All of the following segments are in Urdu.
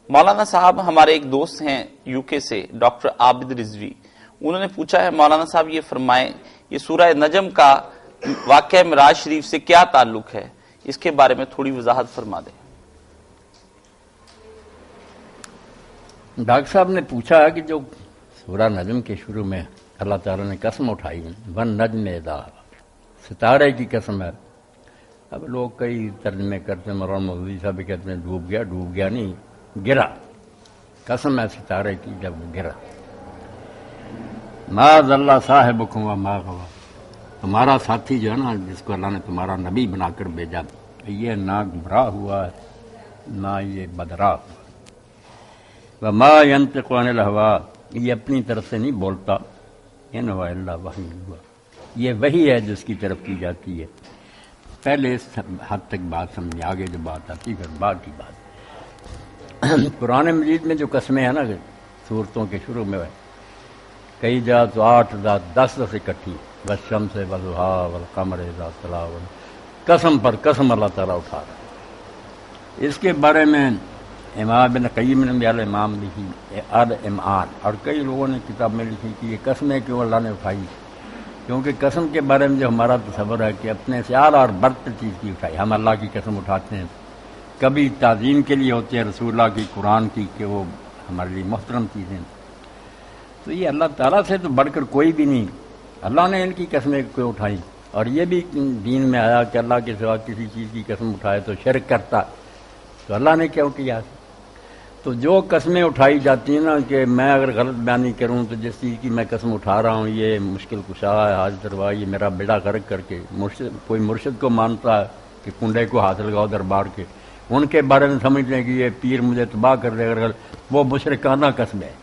مولانا صاحب ہمارے ایک دوست ہیں یو کے سے، ڈاکٹر عابد رضوی، انہوں نے پوچھا ہے مولانا صاحب یہ فرمائیں یہ سورہ نجم کا واقعہ معراج شریف سے کیا تعلق ہے، اس کے بارے میں تھوڑی وضاحت فرما دیں۔ ڈاکٹر صاحب نے پوچھا کہ جو سورہ نجم کے شروع میں اللہ تعالیٰ نے قسم اٹھائی ون نجم اذا ہوا، ستارے کی قسم ہے۔ اب لوگ کئی ترجمے کرتے ہیں، مولانا مودودی صاحب بھی کہتے ہیں ڈوب گیا نہیں، گرا، قسم ہے ستارے کی جب گرا۔ ما ضل صاحبکم وما غوی، تمہارا ساتھی جو ہے نا جس کو اللہ نے تمہارا نبی بنا کر بھیجا، یہ نہ گمراہ ہوا ہے نہ یہ بدراہ ہوا۔ وما ينطق عن الهوى، یہ اپنی طرف سے نہیں بولتا، ان هو الا وحی یوحی، یہ وحی ہے جس کی طرف کی جاتی ہے۔ پہلے اس حد تک بات سمجھ، آگے جو بات آتی پھر بعد کی بات۔ قرآن مجید میں جو قسمیں ہیں نا صورتوں کے شروع میں کئی جگہ تو 8 10 اکٹھی، والشمس والضحیٰ والقمر اذا تلاها، قسم پر قسم اللہ تعالیٰ اٹھا رہا ہے۔ اس کے بارے میں امام ابن قیم نے بھی الامام لکھی، الامعان، اور کئی لوگوں نے کتاب میں لکھی کہ یہ قسمیں کیوں اللہ نے اٹھائی، کیونکہ قسم کے بارے میں جو ہمارا تصور ہے کہ اپنے سے اعلیٰ اور برتر چیز کی اٹھائی، ہم اللہ کی قسم اٹھاتے ہیں، کبھی تعظیم کے لیے ہوتے ہیں رسول اللہ کی، قرآن کی، کہ وہ ہمارے لیے محترم چیزیں، تو یہ اللہ تعالیٰ سے تو بڑھ کر کوئی بھی نہیں، اللہ نے ان کی قسمیں کیوں اٹھائی۔ اور یہ بھی دین میں آیا کہ اللہ کے سوا کسی چیز کی قسم اٹھائے تو شرک کرتا، تو اللہ نے کیوں کیا؟ تو جو قسمیں اٹھائی جاتی ہیں نا کہ میں اگر غلط بیانی کروں تو جس چیز کی میں قسم اٹھا رہا ہوں یہ مشکل کشا ہے، حاجت روا، یہ میرا بیڑا غرق کر کے، کوئی مرشد کو مانتا ہے کہ کنڈے کو ہاتھ لگاؤ دربار کے، ان کے بارے میں سمجھتے ہیں کہ یہ پیر مجھے تباہ کر دے اگر وہ مشرکانہ قسم ہے۔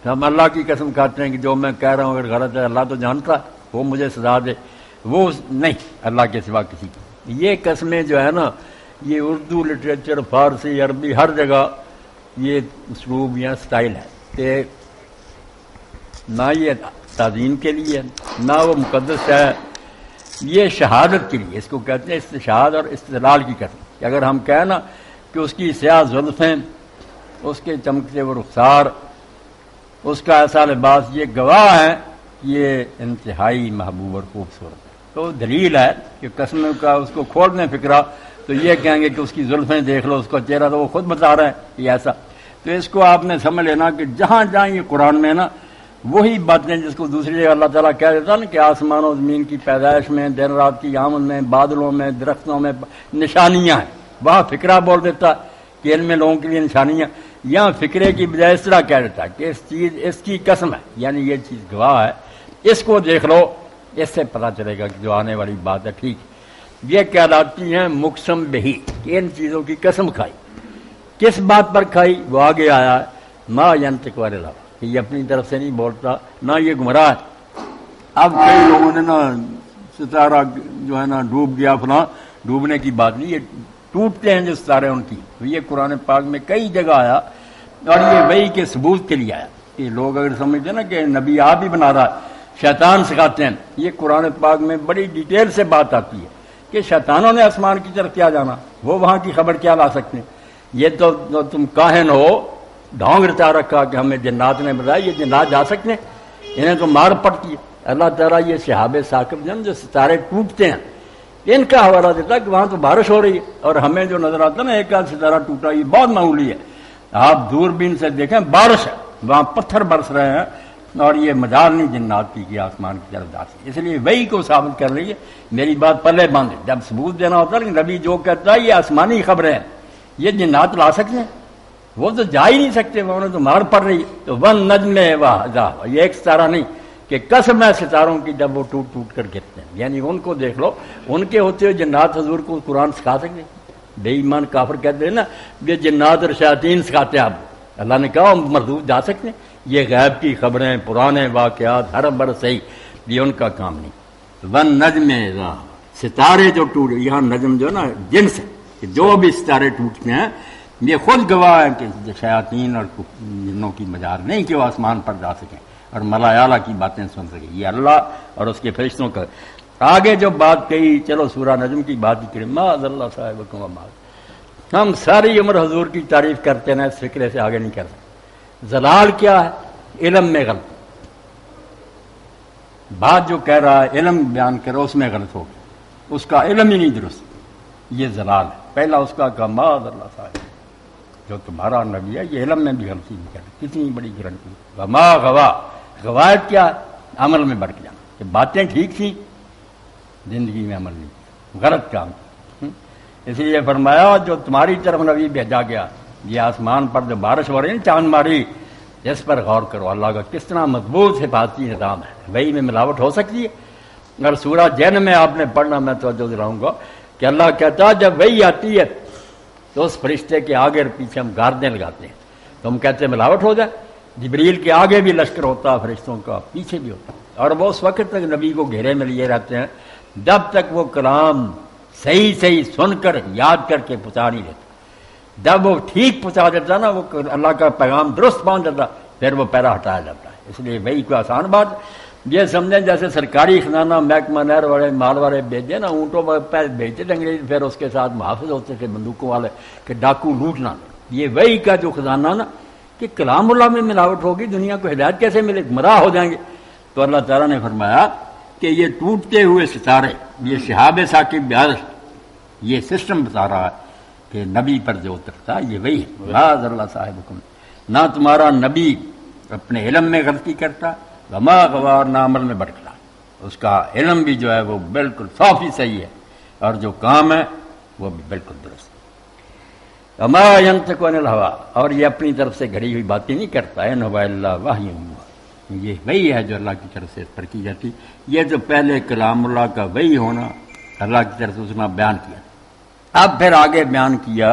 ہم اللہ کی قسم کھاتے ہیں کہ جو میں کہہ رہا ہوں اگر غلط ہے اللہ تو جانتا ہے، وہ مجھے سزا دے، وہ نہیں اللہ کے سوا کسی کی۔ یہ قسمیں جو ہے نا یہ اردو لٹریچر، فارسی، عربی، ہر جگہ یہ اسلوب یا سٹائل ہے کہ نہ یہ تعظیم کے لیے نہ وہ مقدس ہے، یہ شہادت کے لیے، اس کو کہتے ہیں استشہاد اور استدلال کی قسم، کہ اگر ہم کہیں نا کہ اس کی سیاہ زلفیں، اس کے چمکتے وہ رخسار، اس کا ایسا لباس، یہ گواہ ہے یہ انتہائی محبوب اور خوبصورت ہے، تو دلیل ہے کہ قسم کا اس کو کھول دیں فکرہ تو یہ کہیں گے کہ اس کی زلفیں دیکھ لو، اس کا چہرہ تو وہ خود بتا رہا ہے یہ ایسا۔ تو اس کو آپ نے سمجھ لینا کہ جہاں جہاں یہ قرآن میں نا وہی باتیں جس کو دوسری جگہ اللہ تعالیٰ کہہ دیتا نا کہ آسمان و زمین کی پیدائش میں، دن رات کی آمد میں، بادلوں میں، درختوں میں نشانیاں ہیں، وہاں فکرہ بول دیتا کہ ان میں لوگوں کے لیے نشانیاں، یہاں فکرے کی بجائے اس طرح کہہ دیتا کہ اس کی قسم ہے، یعنی یہ چیز گواہ ہے، اس کو دیکھ لو، اس سے پتہ چلے گا کہ جو آنے والی بات ہے ٹھیک۔ یہ کہلاتی ہیں مقسم بہی، کہ ان چیزوں کی قسم کھائی، کس بات پر کھائی وہ آگے آیا ہے، ما ینطق عن الہوی، کہ یہ اپنی طرف سے نہیں بولتا، نہ یہ گمراہ ہے۔ اب کئی لوگوں نے نا ستارہ جو ہے نا ڈوب گیا فلاں، ڈوبنے کی بات نہیں، یہ ٹوٹتے ہیں جو ستارے ان کی، تو یہ قرآن پاک میں کئی جگہ آیا، اور یہ وحی کے ثبوت کے لیے آیا کہ لوگ اگر سمجھتے ہیں نا کہ نبی آپ ہی بنا رہا ہے، شیطان سکھاتے ہیں، یہ قرآن پاک میں بڑی ڈیٹیل سے بات آتی ہے کہ شیطانوں نے آسمان کی طرف کیا جانا، وہ وہاں کی خبر کیا لا سکتے ہیں؟ یہ تو تم کاہن ہو، ڈھونگ رچا رکھا کہ ہمیں جنات نے بتایا، یہ جنات جا سکتے ہیں؟ انہیں تو مار پڑتی ہے۔ اللہ تعالیٰ یہ شہاب ثاقب جو ستارے ٹوٹتے ہیں ان کا حوالہ دیتا کہ وہاں تو بارش ہو رہی ہے، اور ہمیں جو نظر آتا نا ایک آدھ ستارہ ٹوٹا، یہ بہت معمولی ہے، آپ دوربین سے دیکھیں بارش ہے، وہاں پتھر برس رہے ہیں، اور یہ مجال نہیں جنات کی کہ آسمان کی طرف جا سکے۔ اس لیے وہی کو ثابت کر رہی ہے، میری بات پلے باندھے، جب ثبوت دینا ہوتا ہے کہ نبی جو کہتا ہے یہ آسمانی خبریں ہیں، یہ جنات لا سکتے ہیں؟ وہ تو جا ہی نہیں سکتے، وہ انہیں تو مار پڑ رہی ہے۔ تو ون نجم اذا ہوا، یہ ایک ستارہ نہیں کہ قسم ہے ستاروں کی جب وہ ٹوٹ ٹوٹ کر گرتے ہیں، یعنی ان کو دیکھ لو، ان کے ہوتے ہوئے جنات حضور کو قرآن سکھا سکتے؟ بے ایمان کافر کہتے ہیں نا یہ جنات اور شیاطین سکھاتے ہیں، آپ اللہ نے کہا مردود جا سکتے ہیں؟ یہ غیب کی خبریں، پرانے واقعات، ہر بر صحیح، یہ ان کا کام نہیں۔ ون نجم اذا ہوا، ستارے جو ٹوٹ، یہاں نجم جو نا جنس ہے کہ جو بھی ستارے ٹوٹتے ہیں، یہ خود گواہ ہے کہ شیاطین اور جنوں کی مجال نہیں کہ وہ آسمان پر جا سکیں اور ملا اعلیٰ کی باتیں سن سکیں، یہ اللہ اور اس کے فرشتوں کا۔ آگے جو بات کہی، چلو سورہ نجم کی بات ہی کریں، ما ضل صاحبکم وما غوی، ہم ساری عمر حضور کی تعریف کرتے ہیں، اس فکرے سے آگے نہیں کر سکتے۔ زلال کیا ہے؟ علم میں غلط، بات جو کہہ رہا ہے علم بیان کرو اس میں غلط ہو گیا، اس کا علم ہی نہیں درست، یہ زلال ہے۔ پہلا اس کا کہا معاذ اللہ صاحب، جو تمہارا نبی ہے یہ علم میں بھی غلطی نہیں کرتا، کتنی بڑی گارنٹی۔ وما غوا، غوایت کیا ہے؟ عمل میں بڑھ جانا، کہ باتیں ٹھیک تھیں زندگی میں عمل نہیں کیا، غلط کام کیا۔ اس لیے فرمایا جو تمہاری طرف نبی بھیجا گیا، یہ آسمان پر جو بارش ہو رہی ہے چاند ماری، اس پر غور کرو، اللہ کا کس طرح مضبوط حفاظتی نظام ہے۔ وہی میں ملاوٹ ہو سکتی ہے؟ اگر سورہ جن میں آپ نے پڑھنا، میں توجہ دلاؤں گا کہ اللہ کہتا ہے جب وہی آتی ہے تو اس فرشتے کے آگے اور پیچھے ہم گاردیں لگاتے ہیں، تو ہم کہتے ہیں ملاوٹ ہو جائے۔ جبریل کے آگے بھی لشکر ہوتا ہے فرشتوں کا، پیچھے بھی ہوتا ہے، اور وہ اس وقت تک نبی کو گھیرے میں لیے رہتے ہیں جب تک وہ کلام صحیح صحیح سن کر یاد کر کے پہنچا نہیں دیتا۔ جب وہ ٹھیک پہنچا دیتا نا، وہ اللہ کا پیغام درست پہنچ جاتا، پھر وہ پیرا ہٹایا جاتا ہے۔ اس لیے وہی کوئی آسان بات یہ سمجھیں جیسے سرکاری خزانہ محکمہ نہر والے مال والے بھیجے نا، اونٹوں پر پہلے بھیجتے تھے انگریز، پھر اس کے ساتھ محافظ ہوتے تھے بندوقوں والے کہ ڈاکو لوٹ نہ لیں۔ یہ وہی کا جو خزانہ نا کہ کلام اللہ میں ملاوٹ ہوگی، دنیا کو ہدایت کیسے ملے، گمراہ ہو جائیں گے۔ تو اللہ تعالیٰ نے فرمایا کہ یہ ٹوٹتے ہوئے ستارے، یہ شہاب ثاقب بارش، یہ سسٹم بتا رہا ہے کہ نبی پر جو اترتا یہ وہی ہے۔ معاذ اللہ صاحبکم، نہ تمہارا نبی اپنے علم میں غلطی کرتا، وما غوا، نہ عمل میں بھٹکتا، اس کا علم بھی جو ہے وہ بالکل صاف ہی صحیح ہے، اور جو کام ہے وہ بھی بالکل درست ہے۔ وما ينطق عن الهوى، اور یہ اپنی طرف سے گھڑی ہوئی باتیں نہیں کرتا، ان هو الا وحی یوحی، یہ وہی ہے جو اللہ کی طرف سے اس پر کی جاتی۔ یہ جو پہلے کلام اللہ کا وہی ہونا اللہ کی طرف سے اس نے بیان کیا، اب پھر آگے بیان کیا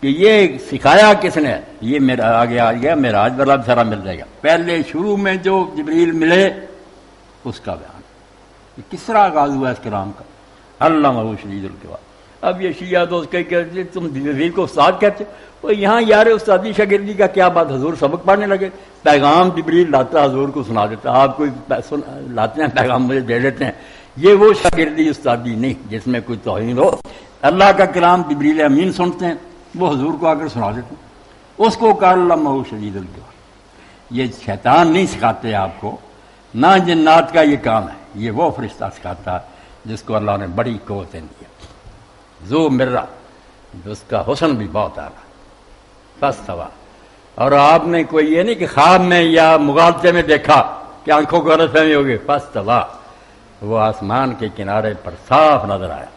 کہ یہ سکھایا کس نے، یہ میرا آگے آ گیا معراج والا بھی سارا مل جائے گا۔ پہلے شروع میں جو جبریل ملے اس کا بیان، یہ کس طرح آغاز ہوا اس کلام کا، علمہ شدید القویٰ۔ اب یہ شیعہ دوست کہتے تم جبریل کو استاد کہتے ہو، یہاں یار استادی شاگردی کا کیا بات، حضور سبق پڑھنے لگے، پیغام جبریل لاتا حضور کو سنا دیتا، آپ کوئی لاتے ہیں پیغام مجھے دے دیتے ہیں، یہ وہ شاگردی استادی نہیں جس میں کوئی توہین ہو۔ اللہ کا کلام جبریل امین سنتے ہیں، وہ حضور کو آ کر سنا دیتے ہیں، اس کو کہا علمہ شدید القویٰ۔ یہ شیطان نہیں سکھاتے آپ کو، نہ جنات کا یہ کام ہے، یہ وہ فرشتہ سکھاتا ہے جس کو اللہ نے بڑی قوتیں دی، ذو مرہ، اس کا حسن بھی بہت اعلیٰ، فاستویٰ۔ اور آپ نے کوئی یہ نہیں کہ خواب میں یا مغالطے میں دیکھا کہ آنکھوں کو غلط فہمی ہوگی، فاستویٰ، وہ آسمان کے کنارے پر صاف نظر آیا،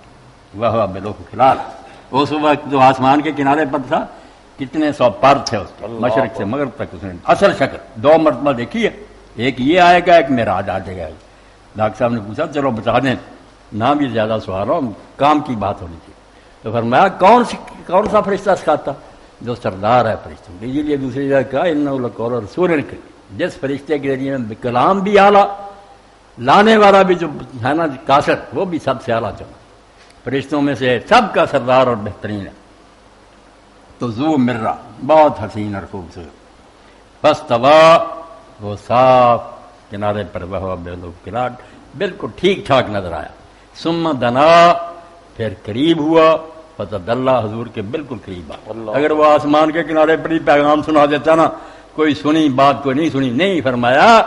وہ بالافق الأعلیٰ، اس وقت جو آسمان کے کنارے پر تھا کتنے سو پر تھے اس کے، مشرق سے مغرب تک اس نے اصل شکل دو مرتبہ دیکھی ہے، ایک یہ آئے گا، ایک معراج آ جائے گا۔ ڈاکٹر صاحب نے پوچھا چلو بتا دیں، نہ بھی زیادہ سوال ہو، کام کی بات ہونی چاہیے۔ تو فرمایا کون سا فرشتہ سکھاتا؟ جو سردار ہے فرشتوں، اسی لیے دوسری جگہ کہا انہ لقول رسول کریم، جس فرشتے کے ذریعے کلام بھی اعلیٰ، لانے والا بھی جو ہے نا کاسر، وہ بھی سب سے اعلیٰ چلا، فرشتوں میں سے سب کا سردار اور بہترین ہے۔ تو ذو مرہ، بہت حسین اور خوبصورت، فاستویٰ، وہ صاف کنارے پر، وہ بالافق الأعلیٰ، بالکل ٹھیک ٹھاک نظر آیا۔ ثم دنا، پھر قریب ہوا، فتدلی، حضور کے بالکل قریب آ۔ اگر وہ آسمان کے کنارے پر ہی پیغام سنا دیتا نا، کوئی سنی بات کوئی نہیں سنی، نہیں، فرمایا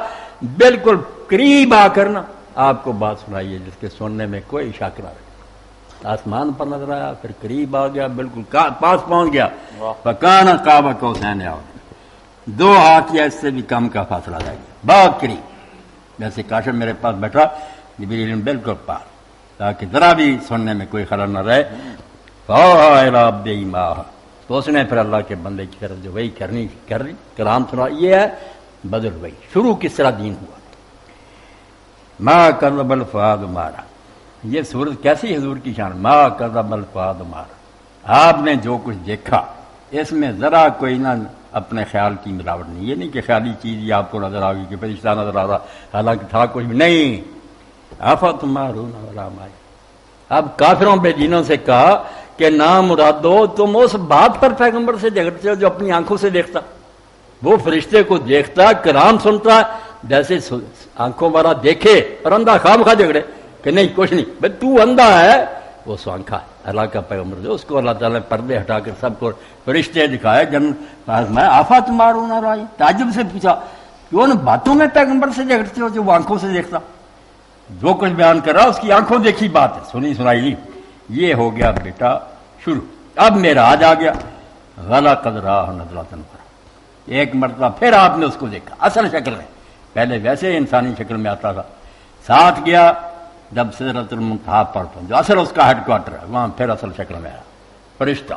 بالکل قریب آ کر نا آپ کو بات سنائیے جس کے سننے میں کوئی شک نہ رہے۔ آسمان پر نظر آیا، پھر قریب آ گیا، بالکل پاس پہنچ گیا، فکان قاب قوسین او ادنیٰ، دو ہاتھ یا اس سے بھی کم کا فاصلہ رہ گیا، بہت قریب، جیسے کاشف میرے پاس بیٹھا، جبریل بالکل پاس، تاکہ ذرا بھی سننے میں کوئی خلل نہ رہے۔ فَأَوْحَىٰ إِلَىٰ عَبْدِهِ مَا أَوْحَىٰ، تو اس نے پھر اللہ کے بندے کی طرف جو وہی کر رہی کلام سنا، یہ ہے بدل وہی، شروع کس طرح دین ہوا۔ مَا كَذَبَ الْفُؤَادُ مَا رَأَىٰ، یہ صورت کیسی حضور کی شان، مَا كَذَبَ الْفُؤَادُ مَا رَأَىٰ، آپ نے جو کچھ دیکھا اس میں ذرا کوئی نہ اپنے خیال کی ملاوٹ نہیں، یہ نہیں کہ خیالی چیز یہ آپ کو نظر آ گئی کہ فرشتہ نظر آ رہا، حالانکہ تھا کچھ بھی نہیں۔ أَفَتُمَارُونَ عَلَىٰ مَا يَرَىٰ، اب کافروں بے دینوں سے کہا کہ نام مرادو تم اس بات پر پیغمبر سے جھگڑتے ہو جو اپنی آنکھوں سے دیکھتا، وہ فرشتے کو دیکھتا، کلام سنتا، جیسے آنکھوں والا دیکھے اور اندھا خام خواہ جھگڑے کہ نہیں کچھ نہیں، بھائی تو اندھا ہے وہ سوانکھا ہے، اللہ کا پیغمبر جو اس کو اللہ تعالیٰ نے پردے ہٹا کر سب کو فرشتے دکھائے میں آفات مارون اور آئی تعجب سے پوچھا کہ ان باتوں میں پیغمبر سے دیکھتے ہو جو وہ آنکھوں سے دیکھتا، جو کچھ بیان کر رہا اس کی آنکھوں دیکھی بات ہے، سنی سنائی نہیں۔ یہ ہو گیا بیٹا شروع۔ اب میرا آج آ گیا غلا قدرہ نظراتن پر، ایک مرتبہ پھر آپ نے اس کو دیکھا اصل شکل میں، پہلے ویسے انسانی شکل میں آتا تھا، ساتھ گیا جب سدرۃ المنتہا پر پہنچا جو اصل اس کا ہیڈ کوارٹر ہے، وہاں پھر اصل شکل میں آیا، فرشتہ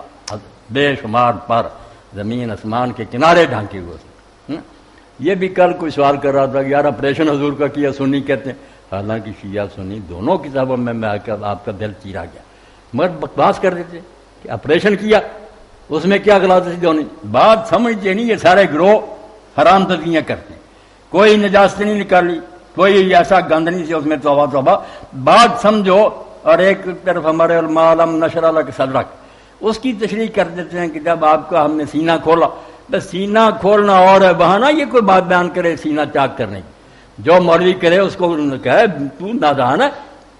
بے شمار پر، زمین آسمان کے کنارے ڈھانکے ہوئے۔ یہ بھی کل کوئی سوال کر رہا تھا کہ یار آپریشن حضور کا کیا سنی کہتے ہیں، حالانکہ شیعہ سنی دونوں کتابوں میں آ کر آپ کا دل چیرا گیا، مگر بکواس کر دیتے کہ آپریشن کیا اس میں کیا غلطی ہونی، بات سمجھتے نہیں، یہ سارے گروہ حرام تزیاں کرتے ہیں، کوئی نجاست نہیں نکالی، کوئی ایسا گند نہیں سے اس میں توبہ توبہ، بات سمجھو، اور ایک طرف ہمارے علماء علم نشر اللہ کے صدرک اس کی تشریح کر دیتے ہیں کہ جب آپ کا ہم نے سینہ کھولا، بس سینہ کھولنا اور ہے، وہاں نہ یہ کوئی بات بیان کرے سینہ چاک کرنے کی، جو مولوی کرے اس کو کہے تو نادان ہے،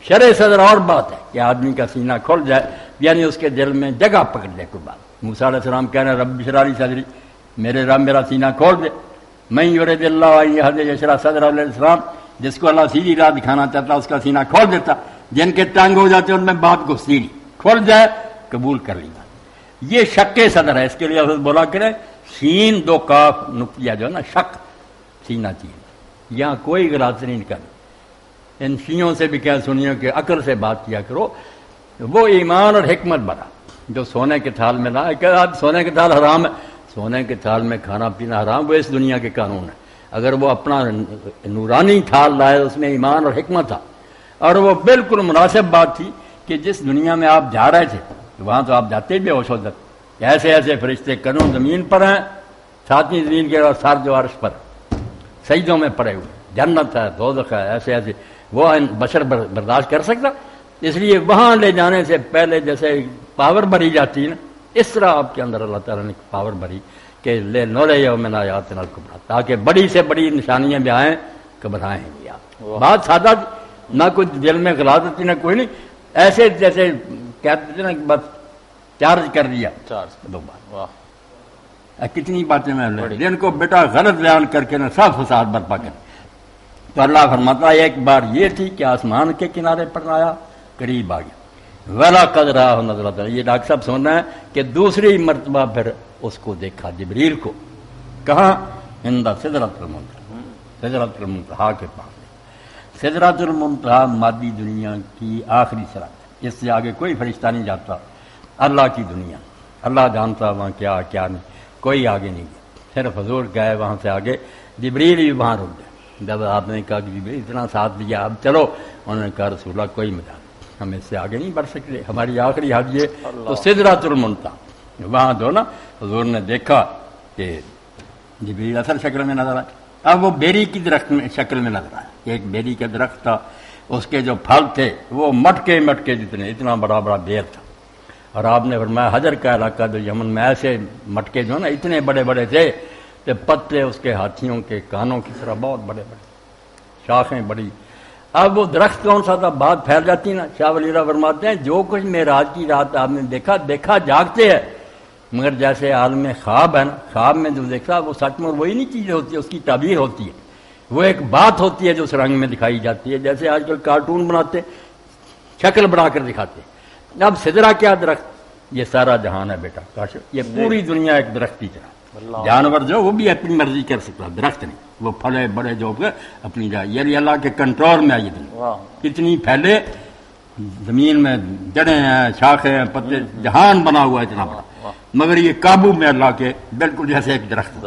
شرع صدر اور بات ہے کہ آدمی کا سینہ کھول جائے، یعنی اس کے دل میں جگہ پکڑ لے کوئی بات۔ موسیٰ علیہ السلام کہہ رہے ہیں رب اشرح لی صدری، میرے رب میرا سینہ کھول دے، من یرید اللہ ان یہدیہ یشرح صدرہ علیہ السلام، جس کو اللہ سیدھی راہ دکھانا چاہتا اس کا سینہ کھول دیتا، جن کے تنگ ہو جاتے ان میں بات گھستی نہیں، کھول جائے قبول کر لی بات۔ یہ شق صدر ہے، اس کے لیے حضرت بولا کرے سین دو کاف نقطہ جو ہے نا شق سینہ چین، یہاں کوئی غلط نہیں نکل۔ ان شیعوں سے بھی کیا سنیے کہ عقل سے بات کیا کرو، وہ ایمان اور حکمت بنا جو سونے کے تھال میں نہ کہ آج سونے کے تھال حرام ہے، سونے کے تھال میں کھانا پینا حرام، وہ اس دنیا کے قانون ہے، اگر وہ اپنا نورانی تھال لائے اس میں ایمان اور حکمت تھا، اور وہ بالکل مناسب بات تھی کہ جس دنیا میں آپ جا رہے تھے وہاں تو آپ جاتے بے ہوش ہو جاتے، ایسے ایسے فرشتے کنوں زمین پر ہیں، ساتویں زمین کے اور سر جو عرش پر سجدوں میں پڑے ہوئے، جنت ہے دوزخ ہے، ایسے ایسے وہ بشر برداشت کر سکتا، اس لیے وہاں لے جانے سے پہلے جیسے پاور بھری جاتی ہے نا، اس طرح آپ کے اندر اللہ تعالیٰ نے پاور بھری کہ لے نورے من آیاتنا الکبریٰ، تاکہ بڑی سے بڑی نشانیاں بھی آئیں گھبرائیں بھی آپ۔ بات سادہ نہ کوئی دل میں غلاظت نہ کوئی نہیں، ایسے جیسے کہتے تھے نا کہ بس چارج کر دیا دو بار، کتنی باتیں میں جن کو بیٹا غلط بیان کر کے نا سب فساد برپا کر، تو اللہ فرماتا ہے ایک بار یہ تھی کہ آسمان کے کنارے پر آیا، قریب آ گیا، ولا قدرہ نظرۃ، یہ ڈاکٹر صاحب سن رہے ہیں کہ دوسری مرتبہ پھر اس کو دیکھا جبریل کو، کہاں؟ عند سدرۃ المنتہا، سدرۃ المنتہا کے پاس۔ سدرۃ المنتہا مادی دنیا کی آخری سرحد، اس سے آگے کوئی فرشتہ نہیں جاتا، اللہ کی دنیا، اللہ جانتا وہاں کیا کیا نہیں، کوئی آگے نہیں گیا، صرف حضور گئے وہاں سے آگے، جبریل بھی وہاں رک گئے۔ جب آپ نے کہا کہ جبریل اتنا ساتھ دیا اب چلو، انہوں نے کہا رسول اللہ کوئی مجال ہم اس سے آگے نہیں بڑھ سکتے، ہماری آخری حد یہ، تو سدرۃ المنتہا وہاں دو نا حضور نے دیکھا کہ جبریل اصل شکل میں نظر آئے، اب وہ بیری کی درخت میں شکل میں نظر آیا، ایک بیری کا درخت تھا، اس کے جو پھل تھے وہ مٹکے مٹکے جتنے، اتنا بڑا بڑا بیر تھا، اور آپ نے فرمایا حجر کا علاقہ جو یمن میں ایسے مٹکے جو نا اتنے بڑے بڑے تھے کہ پتے اس کے ہاتھیوں کے کانوں کی طرح بہت بڑے بڑے، شاخیں بڑی۔ اب وہ درخت کون سا تھا، بات پھیل جاتی نا، شاہ ولی اللہ فرماتے ہیں جو کچھ معراج کی رات آپ نے دیکھا جاگتے ہے، مگر جیسے عالم خواب ہے نا، خواب میں جو دیکھا وہ سچ میں وہی نہیں چیز ہوتی ہے، اس کی تعبیر ہوتی ہے، وہ ایک بات ہوتی ہے جو اس رنگ میں دکھائی جاتی ہے، جیسے آج کل کارٹون بناتے شکل بنا کر دکھاتے۔ اب سدرہ کیا درخت، یہ سارا جہان ہے بیٹا، کاش یہ پوری دنیا ایک درخت کی طرح، جانور جو وہ بھی اپنی مرضی کر سکتا، درخت نہیں، وہ پھلے بڑے جو اپنی جائے، یہ اللہ کے کنٹرول میں آئی دنیا، کتنی پھیلے زمین میں جڑیں ہیں، شاخیں ہیں، پتے، جہان بنا ہوا ہے اتنا بڑا، مگر یہ قابو میں اللہ کے بالکل جیسے ایک درخت۔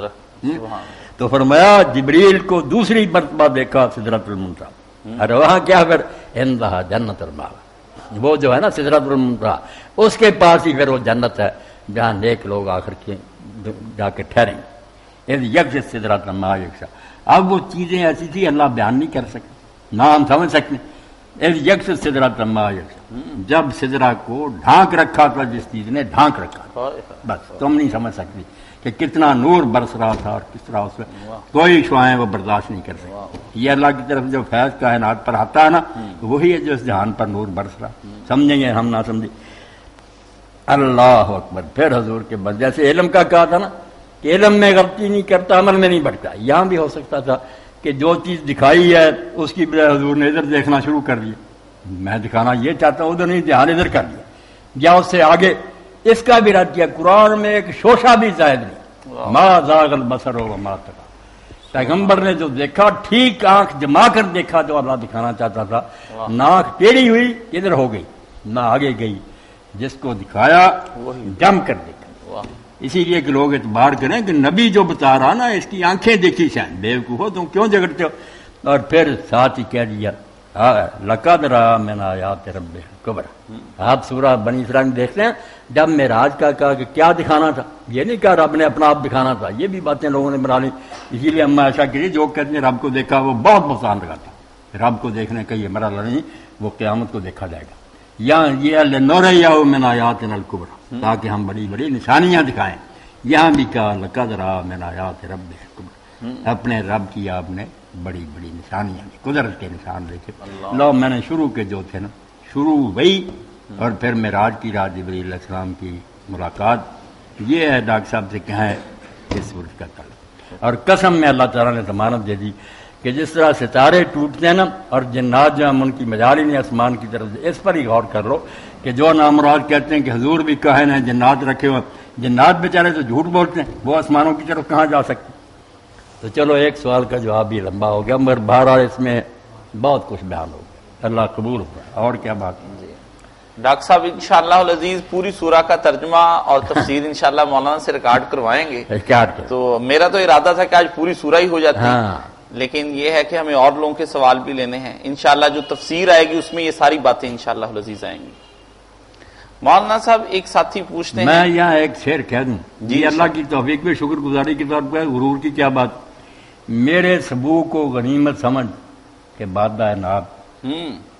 تو فرمایا جبریل کو دوسری مرتبہ دیکھا سدرۃ المنتہا، اور وہاں کیا پھر عندہا جنت المأویٰ، وہ جو ہے نا سدرۃ المنتہا اس کے پاس ہی پھر وہ جنت ہے جہاں نیک لوگ آخر کے جا کے ٹھہریں گے۔ یکش سدرۃ ما یکشا، اب وہ چیزیں ایسی تھی اللہ بیان نہیں کر سکتے، نہ ہم سمجھ سکتے۔ یکش سدرۃ ما یکشا، جب سدرہ کو ڈھانک رکھا تھا جس چیز نے ڈھانک رکھا، بس تم نہیں سمجھ سکتی کہ کتنا نور برس رہا تھا اور کس طرح اس میں کوئی شعائیں وہ برداشت نہیں کر سکتی. یہ اللہ کی طرف جو فیض کائنات پر آتا ہے نا وہی ہے جو اس جہان پر نور برس رہا. سمجھیں گے ہم نہ سمجھیں. اللہ اکبر. پھر حضور کے بعد جیسے علم کا کہا تھا نا کہ علم میں غلطی نہیں کرتا عمل میں نہیں بڑھتا, یہاں بھی ہو سکتا تھا کہ جو چیز دکھائی ہے اس کی بجائے حضور نے ادھر دیکھنا شروع کر دیا. میں دکھانا یہ چاہتا ہوں ادھر نہیں, دھیان ادھر کر دیا, یا اس سے آگے اس کا بھی رد کیا. قرآن میں ایک شوشہ بھی زائد نہیں. ما زاغ البصر وما طغى. پیغمبر نے جو دیکھا ٹھیک آنکھ جما کر دیکھا جو اللہ دکھانا چاہتا تھا. نہ آنکھ ٹیڑھی ہوئی ادھر ہو گئی نہ آگے گئی, جس کو دکھایا جم کر دیکھا. اسی لیے کہ لوگ اعتبار کریں کہ نبی جو بتا رہا نا اس کی آنکھیں دیکھی شاید, بیوقوف ہو تم کیوں جھگڑتے ہو. اور پھر ساتھ ہی کہہ دیا لقد رأى من آیات ربہ الکبریٰ. آپ سورہ بنی اسرائیل میں دیکھتے ہیں جب معراج کا کہا کہ کیا دکھانا تھا, یہ نہیں کہا رب نے اپنا آپ دکھانا تھا. یہ بھی باتیں لوگوں نے بنا لی. اسی لیے اما عائشہ کی جو کہتے ہیں رب کو دیکھا وہ بہت بہتان لگاتا. رب کو دیکھنے کا یہ مرحلہ نہیں, وہ قیامت کو دیکھا جائے گا. یا یہ لنریہ من آیاتنا الکبریٰ, تاکہ ہم بڑی بڑی نشانیاں دکھائیں. یہاں بھی کہا لقد رأى من آیات ربہ الکبریٰ, اپنے رب کی آپ نے بڑی بڑی نشانیاں دی, قدرت کے نشان دیکھے. لو میں نے شروع کے جو تھے نا شروع وہی, اور پھر معراج کی رات جبریل علیہ السلام کی ملاقات. یہ ہے ڈاکٹر صاحب سے کہیں اس سورج کا تعلق. اور قسم میں اللہ تعالیٰ نے ضمانت دے دی کہ جس طرح ستارے ٹوٹتے ہیں نا اور جنات جو ہم ان کی مجال ہی نہیں آسمان کی طرف سے, اس پر ہی غور کر لو کہ جو نامراد کہتے ہیں کہ حضور بھی کہن ہیں جنات رکھے ہوئے, جنات بیچارے تو جھوٹ بولتے ہیں, وہ آسمانوں کی طرف کہاں جا سکتے. تو چلو ایک سوال کا جواب بھی لمبا ہو گیا مگر بہرحال اس میں بہت کچھ بیان ہو گیا. اللہ قبول ہوا. اور کیا بات ہے ڈاکٹر صاحب انشاءاللہ العزیز پوری سورہ کا ترجمہ اور تفسیر انشاءاللہ مولانا سے ریکارڈ کروائیں گے. تو میرا تو ارادہ تھا کہ آج پوری سورہ ہی ہو جاتی, لیکن یہ ہے کہ ہمیں اور لوگوں کے سوال بھی لینے ہیں. انشاءاللہ جو تفسیر آئے گی اس میں یہ ساری باتیں انشاءاللہ العزیز آئیں گی. مولانا صاحب ایک ساتھی پوچھتے ہیں, میں یہاں ایک شعر کہہ دوں جی, اللہ کی توفیق میں شکر گزاری کے طور پر غرور کی کیا بات. میرے سبو کو غنیمت سمجھ کہ بادہ ناب,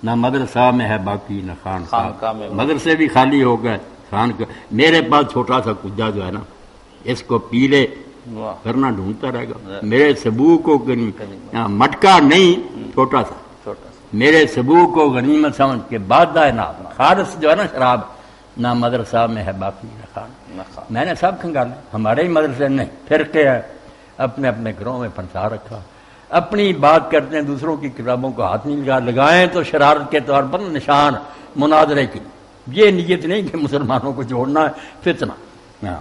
نہ مدرسہ میں ہے باقی نہ خان کا, مدرسے بھی خالی ہو گئے خان کا. میرے پاس چھوٹا سا کجا جو ہے نا اس کو پی لے کرنا ڈھونڈتا رہے گا. میرے سبو کو مٹکا نہیں چھوٹا سا, میرے سبو کو غنیمت سمجھ کے بادہ ناب, خالص جو ہے نا شراب, نہ مدرسہ میں ہے باقی نہ خان. میں نے سب کھنگالے, ہمارے ہی مدرسے نہیں فرقے ہیں, اپنے اپنے گھروں میں پھنسا رکھا. اپنی بات کرتے ہیں دوسروں کی کتابوں کو ہاتھ نہیں لگائیں تو شرارت کے طور پر نشان مناظرے کی. یہ نیت نہیں کہ مسلمانوں کو جوڑنا ہے, فتنہ.